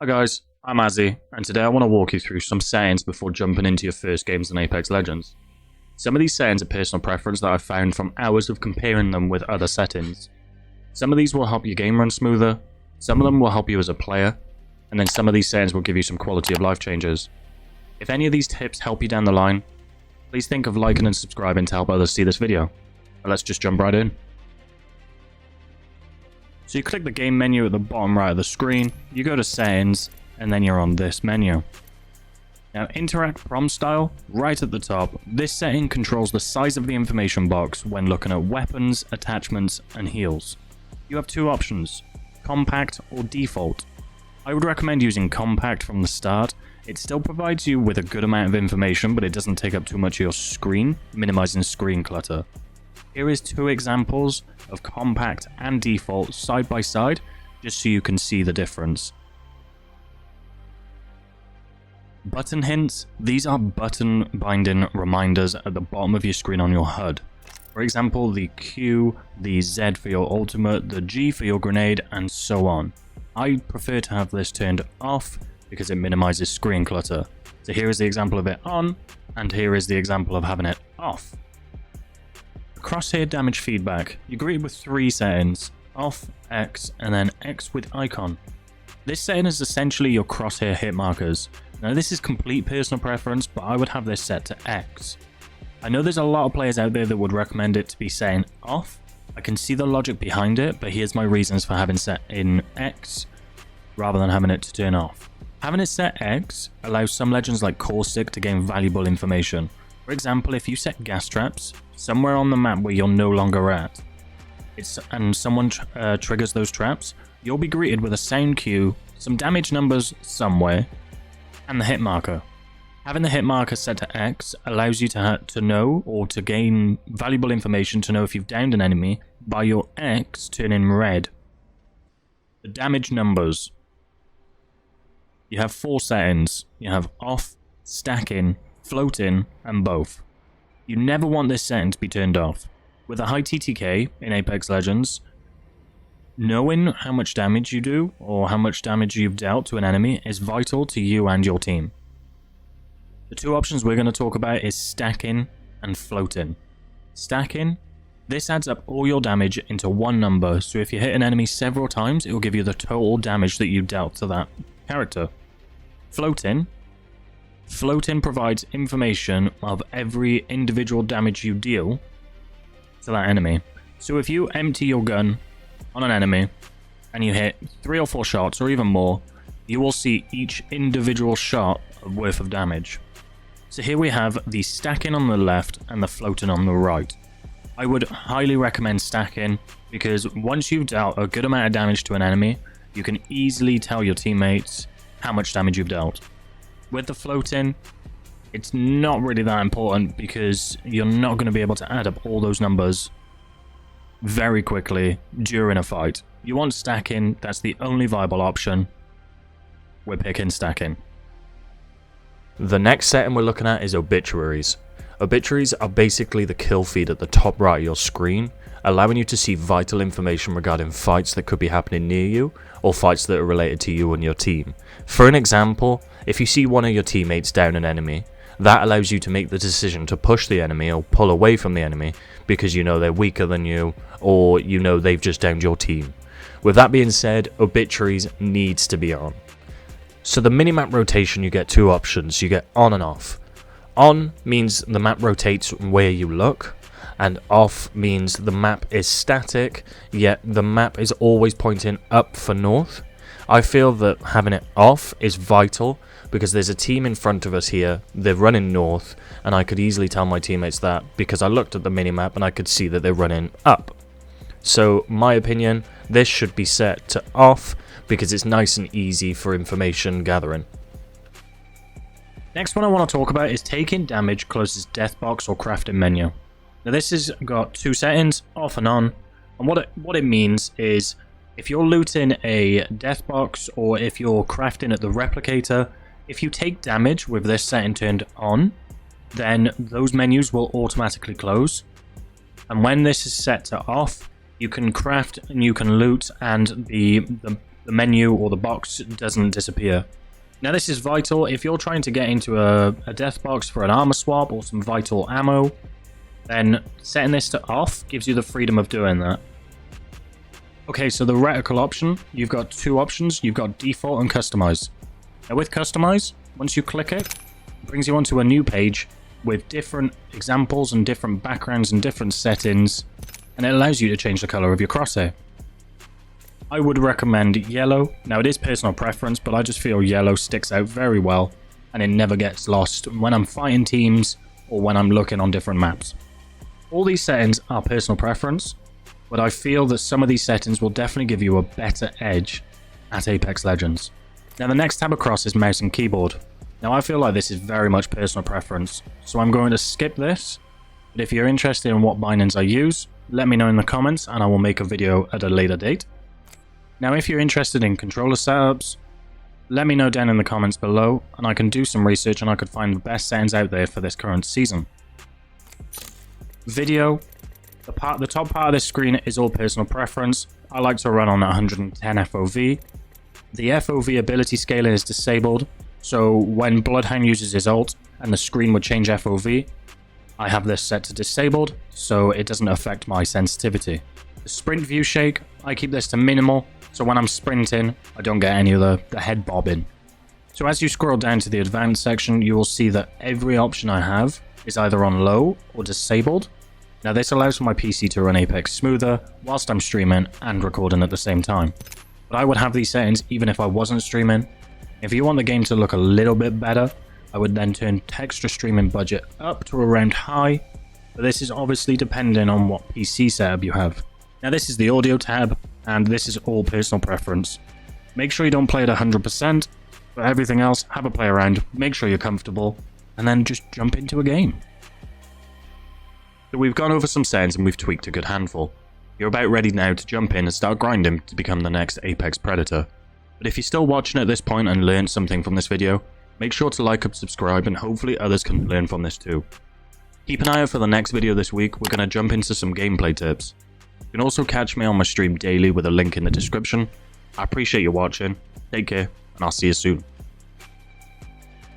Hi guys, I'm Azzy, and today I want to walk you through some settings before jumping into your first games in Apex Legends. Some of these settings are personal preference that I've found from hours of comparing them with other settings. Some of these will help your game run smoother, some of them will help you as a player, and then some of these settings will give you some quality of life changes. If any of these tips help you down the line, please think of liking and subscribing to help others see this video. But let's just jump right in. So you click the game menu at the bottom right of the screen, you go to settings, and then you're on this menu. Now interact prompt style, right at the top, this setting controls the size of the information box when looking at weapons, attachments, and heals. You have two options, compact or default. I would recommend using compact from the start. It still provides you with a good amount of information, but it doesn't take up too much of your screen, minimizing screen clutter. Here is two examples of compact and default side by side, just so you can see the difference. Button hints, these are button binding reminders at the bottom of your screen on your HUD. For example, the Q, the Z for your ultimate, the G for your grenade, and so on. I prefer to have this turned off because it minimizes screen clutter. So here is the example of it on, and here is the example of having it off. Crosshair damage feedback. You're greeted with three settings, off, X, and then X with icon. This setting is essentially your crosshair hit markers. Now this is complete personal preference, but I would have this set to X. I know there's a lot of players out there that would recommend it to be saying off. I can see the logic behind it, but here's my reasons for having set in X rather than having it to turn off. Having it set X allows some legends like Caustic to gain valuable information. For example, if you set gas traps somewhere on the map where you're no longer at, and someone triggers those traps, you'll be greeted with a sound cue, some damage numbers somewhere, and the hit marker. Having the hit marker set to X allows you to know or to gain valuable information to know if you've downed an enemy by your X turning red. The damage numbers. You have four settings. You have off, stacking, floating, and both. You never want this setting to be turned off. With a high TTK in Apex Legends, knowing how much damage you do or how much damage you've dealt to an enemy is vital to you and your team. The two options we're going to talk about is stacking and floating. Stacking, this adds up all your damage into one number, so if you hit an enemy several times, it will give you the total damage that you dealt to that character. Floating provides information of every individual damage you deal to that enemy. So if you empty your gun on an enemy and you hit 3 or 4 shots or even more, you will see each individual shot worth of damage. So here we have the stacking on the left and the floating on the right. I would highly recommend stacking because once you've dealt a good amount of damage to an enemy, you can easily tell your teammates how much damage you've dealt. With the floating, it's not really that important because you're not going to be able to add up all those numbers very quickly during a fight. You want stacking, that's the only viable option. We're picking stacking. The next setting we're looking at is obituaries. Obituaries are basically the kill feed at the top right of your screen, allowing you to see vital information regarding fights that could be happening near you or fights that are related to you and your team. For an example, if you see one of your teammates down an enemy, that allows you to make the decision to push the enemy or pull away from the enemy because you know they're weaker than you or you know they've just downed your team. With that being said, obituaries needs to be on. So the minimap rotation, you get two options. You get on and off. On means the map rotates where you look, and off means the map is static, yet the map is always pointing up for north. I feel that having it off is vital because there's a team in front of us here, they're running north, and I could easily tell my teammates that because I looked at the minimap and I could see that they're running up. So my opinion, this should be set to off because it's nice and easy for information gathering. Next one I want to talk about is taking damage closest death box or crafting menu. Now this has got two settings, off and on, and what it means is if you're looting a death box or if you're crafting at the replicator, if you take damage with this setting turned on, then those menus will automatically close. And when this is set to off, you can craft and you can loot, and the the menu or the box doesn't disappear. Now this is vital if you're trying to get into a death box for an armor swap or some vital ammo, then setting this to off gives you the freedom of doing that. Okay, so the reticle option, you've got two options. You've got default and customize. Now with customize, once you click it, it brings you onto a new page with different examples and different backgrounds and different settings, and it allows you to change the color of your crosshair. I would recommend yellow. Now it is personal preference, but I just feel yellow sticks out very well and it never gets lost when I'm fighting teams or when I'm looking on different maps. All these settings are personal preference, but I feel that some of these settings will definitely give you a better edge at Apex Legends. Now the next tab across is mouse and keyboard. Now I feel like this is very much personal preference, so I'm going to skip this, but if you're interested in what bindings I use, let me know in the comments and I will make a video at a later date. Now if you're interested in controller setups, let me know down in the comments below and I can do some research and I could find the best settings out there for this current season. Video, the top part of this screen is all personal preference. I like to run on 110 FOV. The FOV ability scaling is disabled, so when Bloodhound uses his ult and the screen would change FOV, I have this set to disabled, so it doesn't affect my sensitivity. The sprint view shake, I keep this to minimal, so when I'm sprinting, I don't get any of the head bobbing. So as you scroll down to the advanced section, you will see that every option I have is either on low or disabled. Now this allows for my PC to run Apex smoother whilst I'm streaming and recording at the same time. But I would have these settings even if I wasn't streaming. If you want the game to look a little bit better, I would then turn texture streaming budget up to around high, but this is obviously depending on what PC setup you have. Now this is the audio tab, and this is all personal preference. Make sure you don't play at 100%, but everything else, have a play around, make sure you're comfortable, and then just jump into a game. So we've gone over some settings and we've tweaked a good handful. You're about ready now to jump in and start grinding to become the next Apex Predator. But if you're still watching at this point and learned something from this video, make sure to like and subscribe and hopefully others can learn from this too. Keep an eye out for the next video this week. We're going to jump into some gameplay tips. You can also catch me on my stream daily with a link in the description. I appreciate you watching, take care, and I'll see you soon.